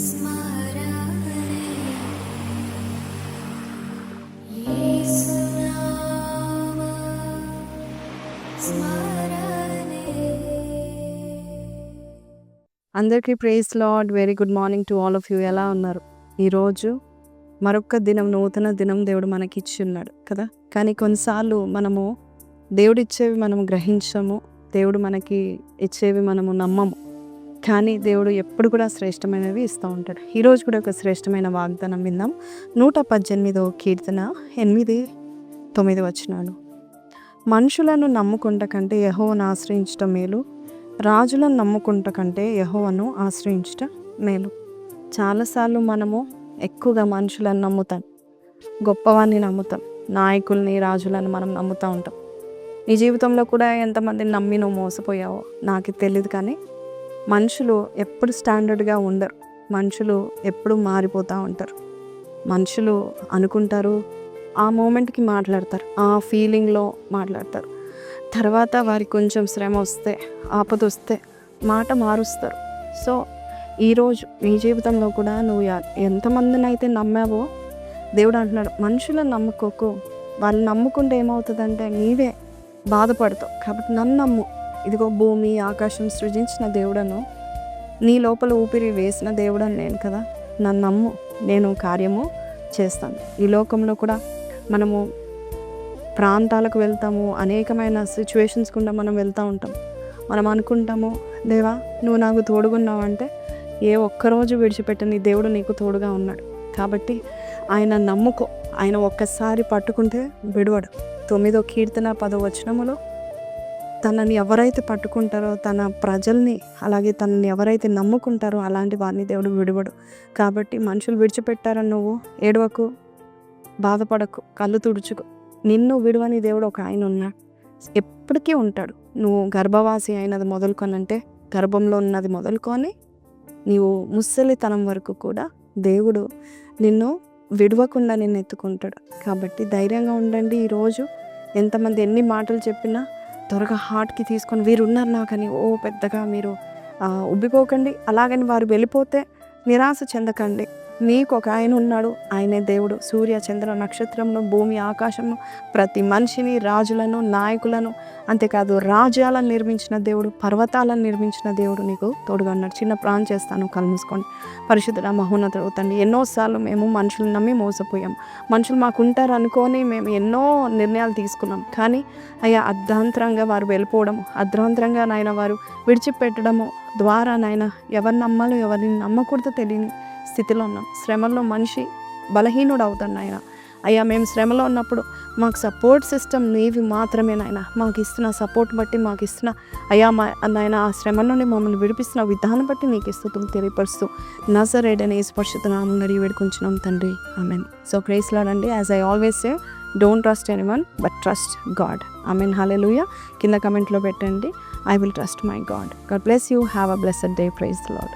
స్మరణే యేసునామ స్మరణే. అందరికీ praise lord. Very good morning to all of you. ఎలా ఉన్నారు? ఈరోజు మరొక దినం, నూతన దినం దేవుడు మనకి ఇచ్చి ఉన్నాడు కదా. కానీ కొన్నిసార్లు మనము దేవుడిచ్చేవి మనం గ్రహించము, దేవుడు మనకి ఇచ్చేవి మనము నమ్మము. కానీ దేవుడు ఎప్పుడు కూడా శ్రేష్టమైనవి ఇస్తూ ఉంటాడు. ఈరోజు కూడా ఒక శ్రేష్టమైన వాగ్దానం విందాం. 118వ కీర్తన 8-9 వచనాలు. మనుషులను నమ్ముకుంట కంటే యెహోవాను ఆశ్రయించటం మేలు, రాజులను నమ్ముకుంట కంటే యెహోవాను ఆశ్రయించటం మేలు. చాలాసార్లు మనము ఎక్కువగా మనుషులను నమ్ముతాం, గొప్పవాన్ని నమ్ముతాం, నాయకుల్ని, రాజులను మనం నమ్ముతూ ఉంటాం. నీ జీవితంలో కూడా ఎంతమందిని నమ్మి నువ్వు మోసపోయావో నాకు తెలియదు. కానీ మనుషులు ఎప్పుడు స్టాండర్డ్గా ఉండరు, మనుషులు ఎప్పుడు మారిపోతూ ఉంటారు. మనుషులు అనుకుంటారు, ఆ మూమెంట్కి మాట్లాడతారు, ఆ ఫీలింగ్లో మాట్లాడతారు. తర్వాత వారికి కొంచెం శ్రమ వస్తే, ఆపద వస్తే మాట మారుస్తారు. సో ఈరోజు నీ జీవితంలో కూడా నువ్వు ఎంతమందిని అయితే నమ్మావో దేవుడు అంటున్నాడు, మనుషులను నమ్ముకోకు. వాళ్ళు నమ్ముకుంటే ఏమవుతుందంటే నీవే బాధపడతావు. కాబట్టి నన్ను నమ్ము. ఇదిగో భూమి ఆకాశం సృజించిన దేవుడను, నీ లోపల ఊపిరి వేసిన దేవుడని నేను కదా. నన్ను నమ్ము, నేను కార్యము చేస్తాను. ఈ లోకంలో కూడా మనము ప్రాంతాలకు వెళ్తాము, అనేకమైన సిచ్యువేషన్స్ గుండా మనం వెళ్తూ ఉంటాం. మనం అనుకుంటాము, దేవా నువ్వు నాకు తోడుగున్నావు అంటే, ఏ ఒక్కరోజు విడిచిపెట్టని దేవుడు నీకు తోడుగా ఉన్నాడు. కాబట్టి ఆయన నమ్ముకో. ఆయన ఒక్కసారి పట్టుకుంటే విడవడు. 9వ కీర్తన 10వ వచనములో, తనని ఎవరైతే పట్టుకుంటారో, తన ప్రజల్ని, అలాగే తనని ఎవరైతే నమ్ముకుంటారో అలాంటి వారిని దేవుడు విడవడు. కాబట్టి మనుషులు విడిచిపెట్టారని నువ్వు ఏడవకు, బాధపడకు, కళ్ళు తుడుచుకో. నిన్ను విడువని దేవుడు ఒక ఆయన ఉన్నాడు, ఎప్పటికీ ఉంటాడు. నువ్వు గర్భవాసి అయినది మొదలుకొనంటే, గర్భంలో ఉన్నది మొదలుకొని నీవు ముసలితనం వరకు కూడా దేవుడు నిన్ను విడవకుండా నిన్ను ఎత్తుకుంటాడు. కాబట్టి ధైర్యంగా ఉండండి. ఈరోజు ఎంతమంది ఎన్ని మాటలు చెప్పినా త్వరగా హార్ట్కి తీసుకొని వీరున్నారు నాకని పెద్దగా మీరు ఉబ్బిపోకండి. అలాగని వారు వెళ్ళిపోతే నిరాశ చెందకండి. నీకు ఒక ఆయన ఉన్నాడు, ఆయనే దేవుడు. సూర్య చంద్ర నక్షత్రంలో, భూమి ఆకాశము, ప్రతి మనిషిని, రాజులను, నాయకులను, అంతేకాదు రాజ్యాలను నిర్మించిన దేవుడు, పర్వతాలను నిర్మించిన దేవుడు నీకు తోడుగా ఉన్నాడు. చిన్న ప్రార్థన చేస్తాను, కళ్ళు మూసుకోండి. పరిశుద్ధుడా మహోన్నతుడా తండ్రి, ఎన్నోసార్లు మేము మనుషులను నమ్మి మోసపోయాం. మనుషులు మాకు ఉంటారు అనుకొని మేము ఎన్నో నిర్ణయాలు తీసుకున్నాం. కానీ అయ్యా అర్ధాంతరంగా వారు వెళ్ళిపోవడము, అర్ధాంతరంగా నాయన వారు విడిచిపెట్టడము ద్వారా నాయన ఎవరిని నమ్మాలో ఎవరిని నమ్మకూడదో తెలియని స్థితిలో ఉన్నాం. శ్రమల్లో మనిషి బలహీనుడు అవుతాడు నాయన. అయ్యా మేము శ్రమలో ఉన్నప్పుడు మాకు సపోర్ట్ సిస్టమ్ నీవి మాత్రమే నాయన. మాకు ఇస్తున్న సపోర్ట్ బట్టి, మాకు ఇస్తున్న అయ్యా నాయన ఆ శ్రమ నుండి మమ్మల్ని విడిపిస్తున్న విధానం బట్టి నీకు స్తుతులు తెలియపరుస్తూ నజరేయుడైన యేసు పరిశుద్ధ నామమున అడిగి వేడుకుంటున్నాం తండ్రి, ఆమేన్. సో ప్రైజ్ లార్డ్ అండి. As I always say, don't trust anyone but trust God. Amen. Hallelujah. కింద కమెంట్లో పెట్టండి, I will trust my God. God bless you. Have a blessed day. Praise the lord.